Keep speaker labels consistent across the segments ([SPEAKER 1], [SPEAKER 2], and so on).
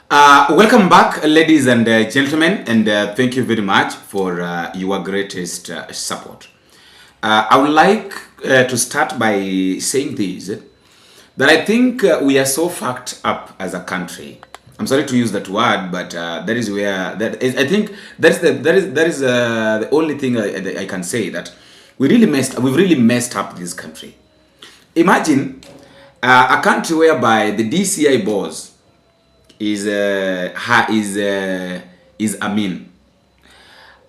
[SPEAKER 1] Welcome back, ladies and gentlemen, and thank you very much for your greatest support. I would like to start by saying this, that I think we are so fucked up as a country. I'm sorry to use that word, but that is where that is. I think that is the only thing I can say, that we've really messed up this country. Imagine a country whereby the DCI boss is Amin,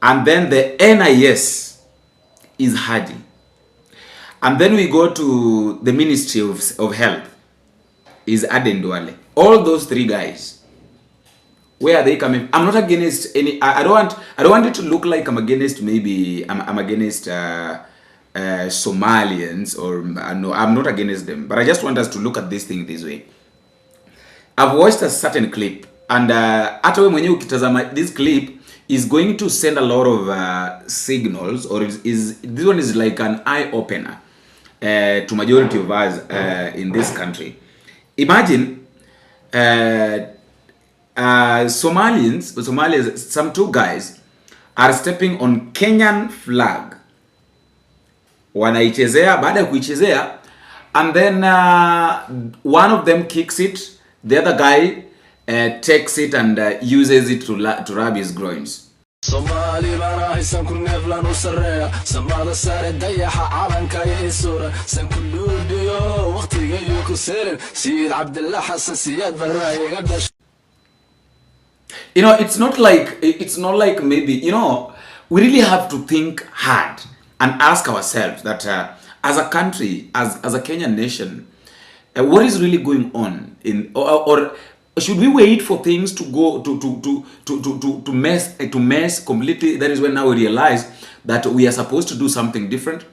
[SPEAKER 1] and then the NIS is Hadi, and then we go to the Ministry of Health is Aden Duale. All those three guys, where are they coming? I'm not against any. I don't want it to look like I'm against, maybe I'm against Somalians, or no, I'm not against them, but I just want us to look at this thing this way. I've watched a certain clip, and hata wewe mwenyewe ukitazama this clip is going to send a lot of signals, or this one is like an eye opener to majority of us in this country. Imagine Somalis, some two guys are stepping on Kenyan flag, wanaichezea. Baada ya kuichezea, and then one of them kicks it. The other guy takes it and uses it to rub his groins. You know, it's not like maybe, you know, we really have to think hard and ask ourselves that as a country, as a Kenyan nation, what is really going on in, or should we wait for things to go to mess completely? That is when now we realize that we are supposed to do something different.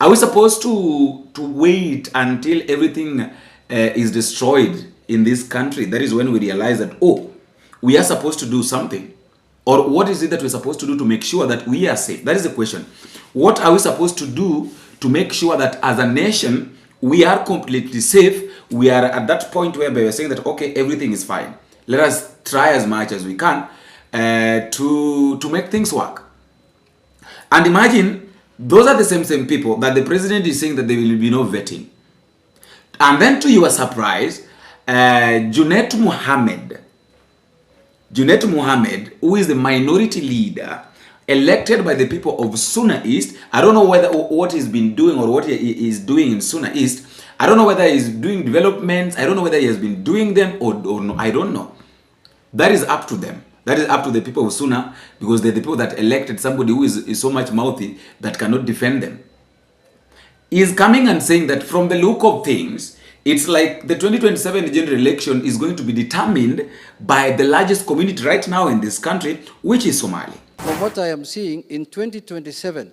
[SPEAKER 1] Are we supposed to wait until everything is destroyed in this country? That is when we realize that, oh, we are supposed to do something. Or what is it that we're supposed to do to make sure that we are safe? That is the question. What are we supposed to do to make sure that as a nation we are completely safe? We are at that point where we're saying that, okay, everything is fine. Let us try as much as we can to make things work. And imagine, those are the same people that the president is saying that there will be no vetting. And then, to your surprise, Junet Mohammed, who is the minority leader elected by the people of Suna East. I don't know what he's been doing or what he is doing in Suna East. I don't know whether he's doing developments. I don't know whether he has been doing them or no. I don't know. That is up to them. That is up to the people of Suna, because they're the people that elected somebody who is so much mouthy that cannot defend them. He is coming and saying that from the look of things, it's like the 2027 general election is going to be determined by the largest community right now in this country, which is Somali.
[SPEAKER 2] From what I am seeing, in 2027,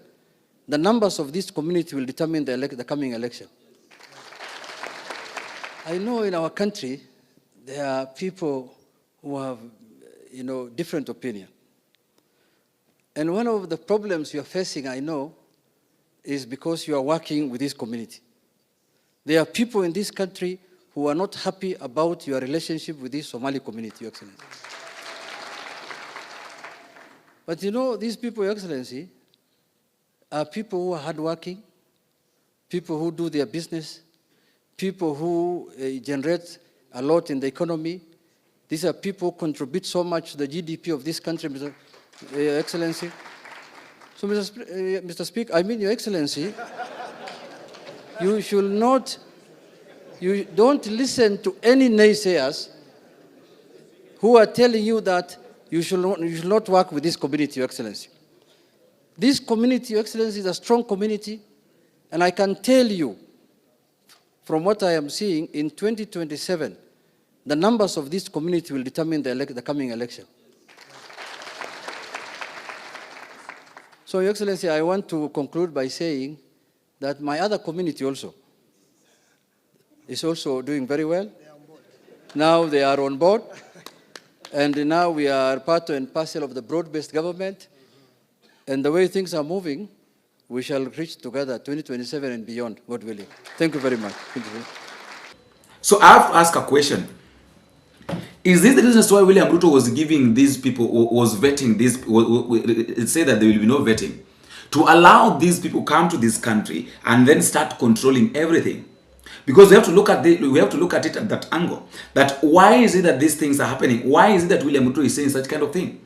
[SPEAKER 2] the numbers of this community will determine the coming election. I know in our country, there are people who have, different opinion. And one of the problems you are facing, I know, is because you are working with this community. There are people in this country who are not happy about your relationship with this Somali community, Your Excellency. But these people, Your Excellency, are people who are hardworking, people who do their business, people who generate a lot in the economy. These are people who contribute so much to the GDP of this country, Your Excellency. So, Mr. Speaker, Your Excellency, you don't listen to any naysayers who are telling you that you should not work with this community, Your Excellency. This community, Your Excellency, is a strong community, and I can tell you, from what I am seeing, in 2027, the numbers of this community will determine the coming election. So, Your Excellency, I want to conclude by saying that my other community also is also doing very well. Now they are on board. And now we are part and parcel of the broad-based government. And the way things are moving, we shall reach together 2027 and beyond, God willing. Thank you very much. Thank you.
[SPEAKER 1] So I have to ask a question. Is this the reason why William Ruto was giving these people, was vetting this, it said that there will be no vetting, to allow these people come to this country and then start controlling everything? Because we have to look at it at that angle. That why is it that these things are happening? Why is it that William Ruto is saying such kind of thing?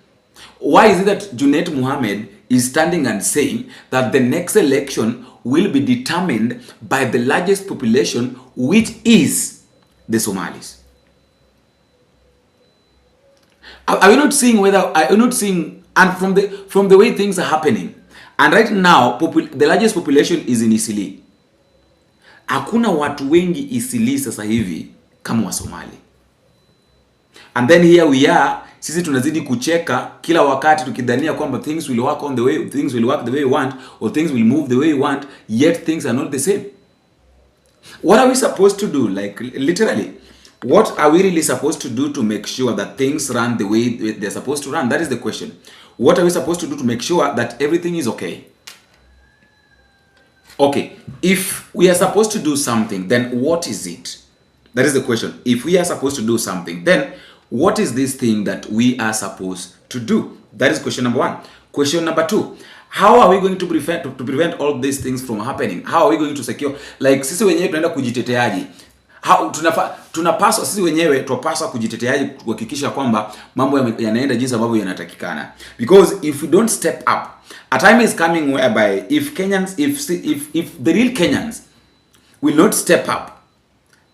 [SPEAKER 1] Why is it that Junet Mohammed is standing and saying that the next election will be determined by the largest population, which is the Somalis? Are you not seeing and from the way things are happening, and right now the largest population is in Isili. Hakuna watu wengi Isili sasa hivi kama wa Somali. And then here we are, sisi tunazidi kucheka kila wakati tukidhania kwamba things will work the way we want, or things will move the way we want, yet things are not the same. What are we supposed to do? Like literally, what are we really supposed to do to make sure that things run the way they're supposed to run? That is the question. What are we supposed to do to make sure that everything is okay? Okay, if we are supposed to do something, then what is it? That is the question. If we are supposed to do something, then what is this thing that we are supposed to do? That is question number one. Question number two, how are we going to prevent all these things from happening? How are we going to secure? Like sisi wenyewe tunaenda kujiteteaje? Tunapaswa sisi wenyewe tupaswa kujiteteaje kuhakikisha kwamba mambo yanaenda jinsi ambavyo yanatakikana? Because if we don't step up, a time is coming whereby if the real Kenyans will not step up,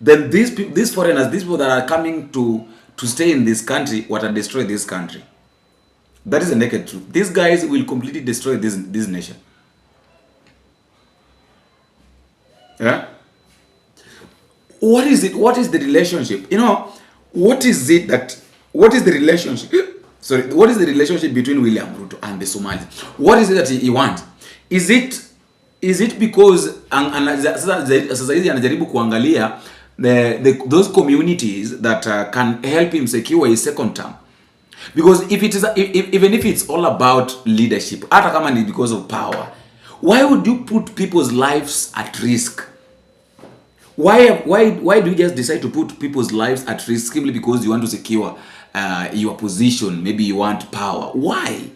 [SPEAKER 1] then these foreigners, these people that are coming to stay in this country, will destroy this country. That is the naked truth. These guys will completely destroy this nation. Yeah. What is it? What is the relationship? What is the relationship? Sorry, what is the relationship between William Ruto and the Somalis? What is it that he wants? Is it because sasa hizi anajaribu kuangalia those communities that can help him secure his second term? Because even if it's all about leadership, hata kama ni because of power, why would you put people's lives at risk? Why do you just decide to put people's lives at risk simply because you want to secure your position? Maybe you want power. Why?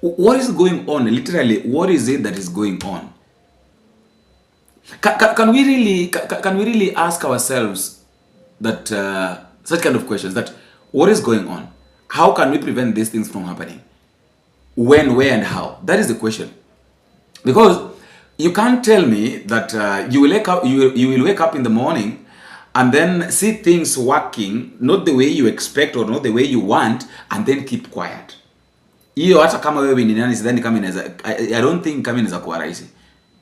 [SPEAKER 1] What is going on? Literally, what is it that is going on? Can we really ask ourselves that such kind of questions? That what is going on? How can we prevent these things from happening? When, where, and how? That is the question. Because you can't tell me that you will wake up in the morning and then see things working not the way you expect or not the way you want, and then keep quiet. Hiyo hata kama wewe ni nani, sidhani kama inaweza, I don't think kama inaweza kuwa rahisi.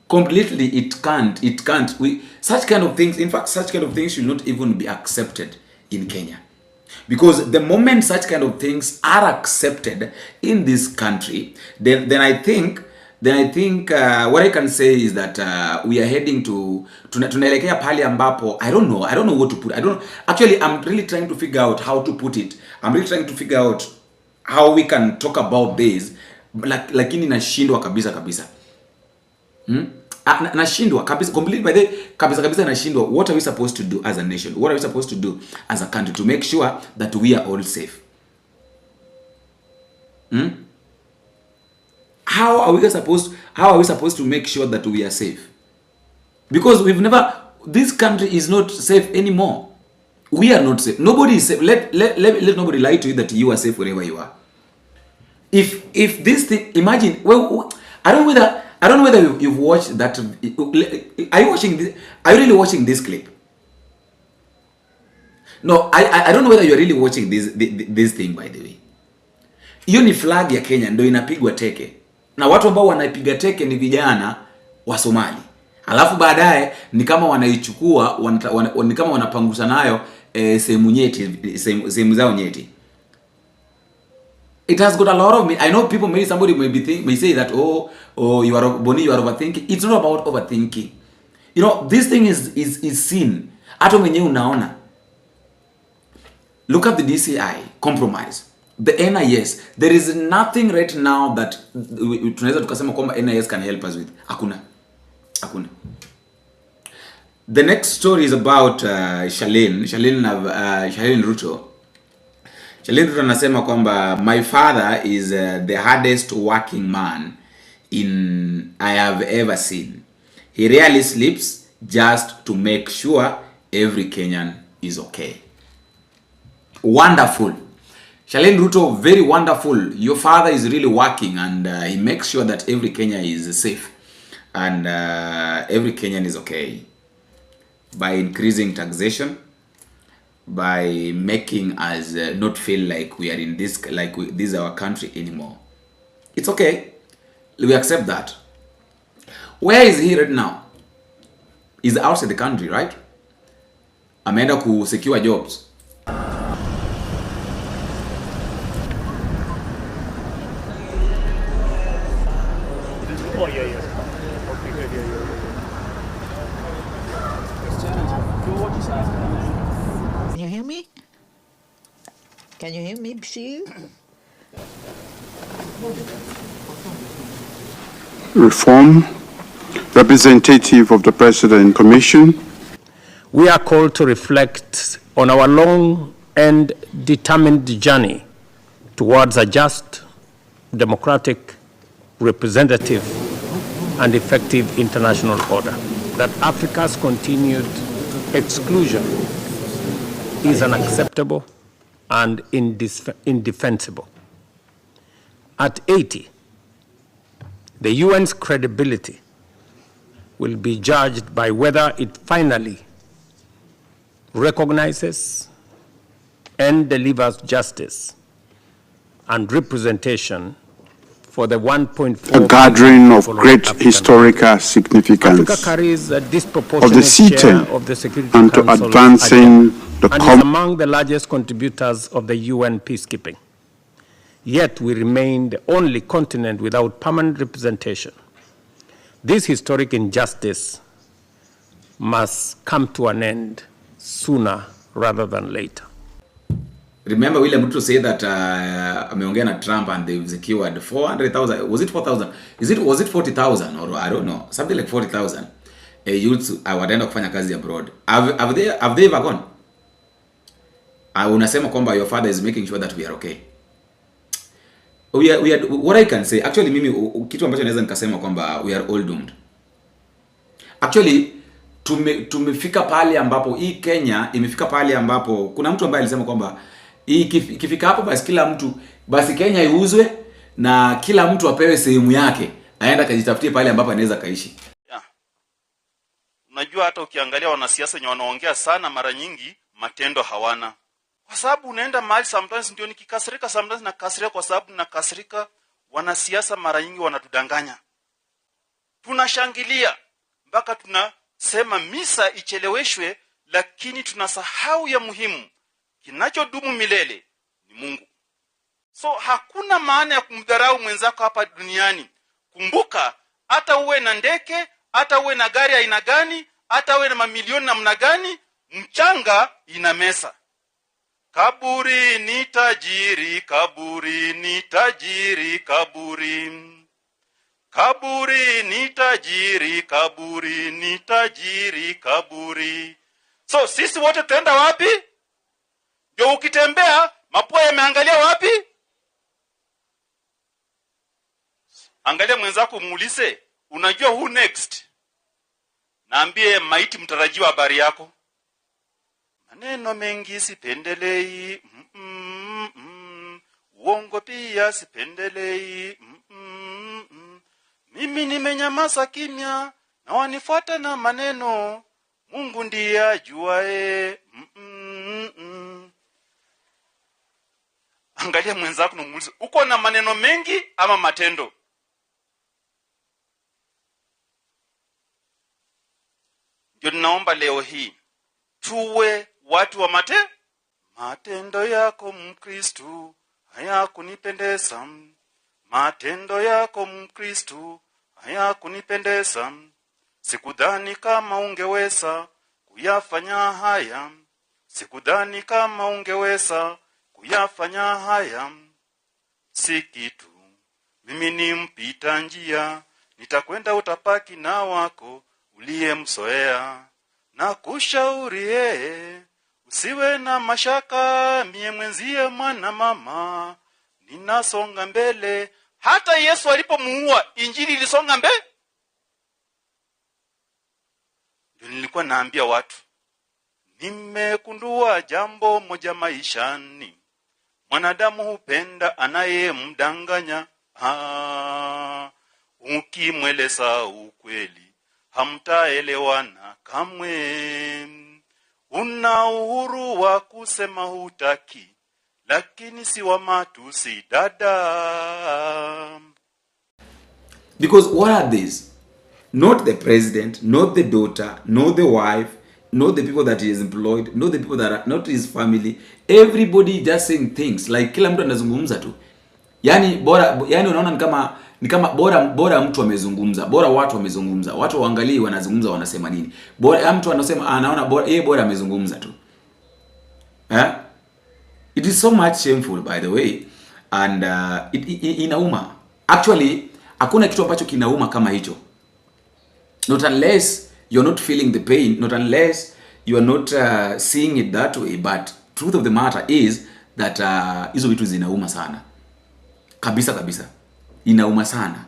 [SPEAKER 1] Completely it can't. Such kind of things, in fact, such kind of things should not even be accepted in Kenya. Because the moment such kind of things are accepted in this country, then I think what I can say is that we are heading to tunaelekea pale ambapo I don't know what to put. I'm really trying to figure out how to put it. I'm really trying to figure out how we can talk about this, lakini nashindwa kabisa. Nashindwa kabisa, completely by the kabisa nashindwa. What are we supposed to do as a nation? What are we supposed to do as a country to make sure that we are all safe? How are we supposed to make sure that we are safe? Because this country is not safe anymore. We are not safe. Nobody is safe. Let nobody lie to you that you are safe wherever you are. If this thing, imagine, well, I don't know whether you've watched that. Are you really watching this clip? No, I don't know whether you're really watching this thing, by the way. Hiyo ni flag ya Kenya ndio inapigwa teke. Na watu ambao wanaipiga teke ni vijana wa Somali. Alafu baadaye ni kama wanaichukua, ni kama wanapangusa nayo sehemu zao nyeti. It has got a lot of I know people, maybe somebody may say that you are overthinking. It's not about overthinking. This thing is seen. Hata mwenyewe unaona. Look at the DCI compromise. The NIS, there is nothing right now that tunaweza tukasema kwamba NIS can help us with. Hakuna. The next story is about CHALINE RUTO. CHALINE RUTO anasema kwamba my father is the hardest working man I have ever seen. He rarely sleeps just to make sure every Kenyan is okay. Wonderful. CHALINE RUTO, very wonderful. Your father is really working and he makes sure that every Kenyan is safe and every Kenyan is okay by increasing taxation, by making us not feel like we are in this, this is our country anymore. It's okay. We accept that. Where is he right now? He's outside the country, right? Ameenda ku secure jobs.
[SPEAKER 3] Oh, yeah. Okay, good, yeah.
[SPEAKER 4] Can you hear me? Can you hear me, Bashir?
[SPEAKER 5] Reform, representative of the President Commission.
[SPEAKER 3] We are called to reflect on our long and determined journey towards a just, democratic, representative, and effective international order. That Africa's continued exclusion is unacceptable and indefensible. At 80, the UN's credibility will be judged by whether it finally recognizes and delivers justice and representation for the 1.4
[SPEAKER 5] a gathering of
[SPEAKER 3] people
[SPEAKER 5] great
[SPEAKER 3] African
[SPEAKER 5] historical
[SPEAKER 3] countries.
[SPEAKER 5] significance
[SPEAKER 3] Africa carries a
[SPEAKER 5] of the
[SPEAKER 3] disproportionate
[SPEAKER 5] seating
[SPEAKER 3] share of the Security
[SPEAKER 5] and to
[SPEAKER 3] Council's
[SPEAKER 5] advancing
[SPEAKER 3] agenda,
[SPEAKER 5] the
[SPEAKER 3] and is among the largest contributors of the UN peacekeeping. Yet we remain the only continent without permanent representation. This historic injustice must come to an end sooner rather than later.
[SPEAKER 1] Remember William Ruto said that ameongea na Trump and they've secured 400,000. Was it 4,000? Was it 40,000 or I don't know, something like 40,000 youths wataenda kufanya kazi abroad. Have they ever gone? Unasema kwamba your father is making sure that we are okay. We are, what I can say actually, mimi kitu ambacho naweza nikasema kwamba we are all doomed. Actually tumefika pale ambapo hii Kenya imefika pale ambapo kuna mtu ambaye alisema kwamba ikifika hapo basi kila mtu, basi Kenya iuzwe na kila mtu apewe sehemu yake aenda kajitafutie pale ambapo anaweza kaishi.
[SPEAKER 6] Yeah. Unajua hata ukiangalia wanasiasa wenye wanaongea sana mara nyingi matendo hawana. Kwa sababu unaenda mahali sometimes ndio nikikasirika, sometimes nakasirika kwa sababu nakasirika, wanasiasa mara nyingi wanatudanganya. Tunashangilia mpaka tunasema misa icheleweshwe, lakini tunasahau ya muhimu. Kinachodumu milele ni Mungu. So hakuna maana ya kumdharau mwenzako hapa duniani. Kumbuka, hata uwe na ndege, hata uwe na gari aina gani, hata uwe na mamilioni namna gani, mchanga ina mesa. Kaburi ni tajiri, kaburi ni tajiri, kaburi. Kaburi ni tajiri, kaburi ni tajiri, kaburi. So sisi wote tutaenda wapi? Ndio ukitembea mapua yameangalia wapi? Angalia mwenzako muulize, unajua who next? Naambie maiti mtarajiwa habari yako. Maneno mengi sipendelei, uongo pia sipendelei, mimi nimenyamaza kimya na wanifuata na maneno, Mungu ndiye ajuae. Angalia mwenzako na muulize, uko na maneno mengi ama matendo? Ndio naomba leo hii tuwe watu wa matendo yako Mkristo hayakunipendeza, matendo yako Mkristo hayakunipendeza, sikudhani kama ungeweza kuyafanya haya, sikudhani kama ungeweza kuyafanya haya, si kitu, mimi ni mpita njia, nitakwenda utapaki na wako uliyemsoea, na kushauri usiwe na mashaka, mie mwenzie mwana mama, ninasonga mbele. Hata Yesu alipomuua, injili ilisonga mbele. Ndio nilikuwa naambia watu, nimekundua jambo moja maishani, mwanadamu hupenda anayemdanganya. Ukimweleza ukweli hamtaelewana kamwe. Una uhuru wa kusema hutaki, lakini si wa matusi dada.
[SPEAKER 1] Because what are these? Not the president, not the daughter, not the wife, not the people that he is employed, not the people that are not his family. Everybody just saying things like kila mtu anazungumza tu. Yani unaona ni kama bora mtu amezungumza, bora watu wamezungumza. Watu waangalie wanazungumza wanasema nini. Bora mtu anasema anaona bora amezungumza tu. It is so much shameful, by the way, and inauma. Actually, hakuna kitu ambacho kinauma kama hicho. Not unless you're not feeling the pain, not unless you are not seeing it that way, but truth of the matter is that hizo vitu zinauma sana. Kabisa. Inauma sana.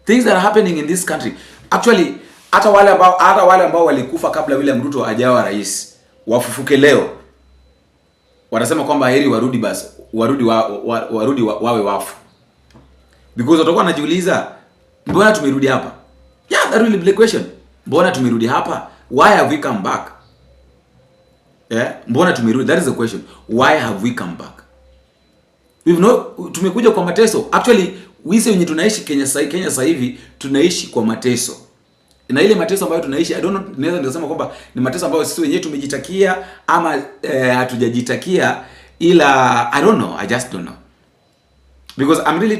[SPEAKER 1] Things that are happening in this country. Actually, hata wale ambao walikufa kabla William Ruto ajawa rais, wafufuke leo. Wanasema kwamba heri warudi basi, warudi wawe wafu. Because watakuwa wanajiuliza, mbona tumerudi hapa? Yeah, that really be the question. Mbona tumerudi hapa? Why have we come back? Mbona tumerudi? That is the question. Why have we come back? Tumekuja kwa mateso. Actually, wisi wenye tunaishi Kenya sasa hivi tunaishi kwa mateso. Na ile mateso ambayo tunaishi, I don't know, naweza nikasema kwamba ni mateso ambayo sisi wenyewe tumejitakia ama hatujajitakia, ila I don't know, I just don't know. Because I'm really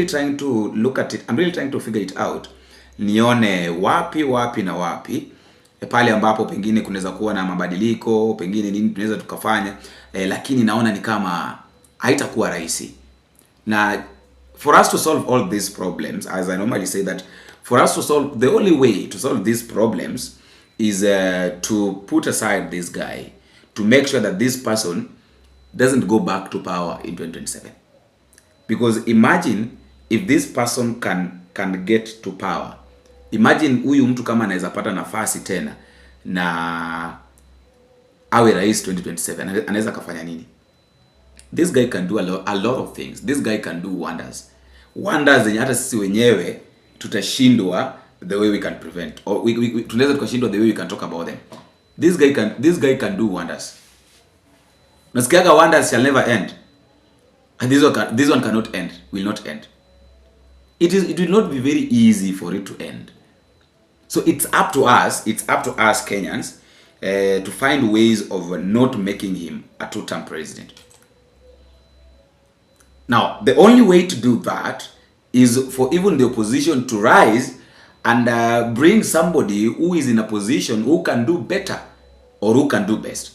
[SPEAKER 1] trying to look at it. I'm really trying to figure it out. Nione wapi na wapi pale ambapo pengine kunaweza kuwa na mabadiliko, pengine nini tunaweza tukafanya, lakini naona ni kama haitakuwa rahisi. Na for us to solve all these problems, as I normally say that for us to solve, the only way to solve these problems is to put aside this guy, to make sure that this person doesn't go back to power in 2027. Because imagine if this person can get to power. Imagine huyu mtu kama anaweza pata nafasi tena na awe rais 2027, anaweza kafanya nini? This guy can do a lot of things. This guy can do wonders. Wonders zenye hata sisi wenyewe tutashindwa the way we can prevent, or tunaweza tukashindwa the way we can talk about them. This guy can do wonders. Nasikiaga wonders shall never end. And this one cannot end, will not end. It will not be very easy for it to end. So it's up to us Kenyans to find ways of not making him a two-term president. Now, the only way to do that is for even the opposition to rise and bring somebody who is in a position who can do better or who can do best.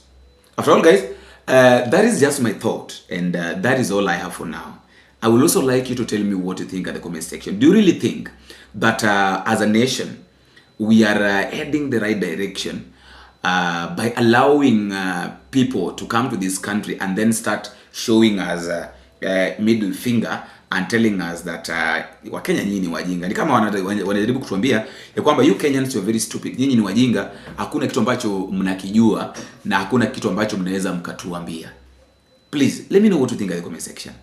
[SPEAKER 1] After all, guys, that is just my thought, and that is all I have for now. I would also like you to tell me what you think at the comment section. Do you really think that as a nation we are heading the right direction by allowing people to come to this country and then start showing us middle finger and telling us that Wakenya nyinyi ni wajinga? Ni kama wanajaribu kutuambia ya kwamba you Kenyans are very stupid. Nyinyi ni wajinga, hakuna kitu ambacho mnakijua na hakuna kitu ambacho mnaweza mkatuambia. Please let me know what you think at the comment section.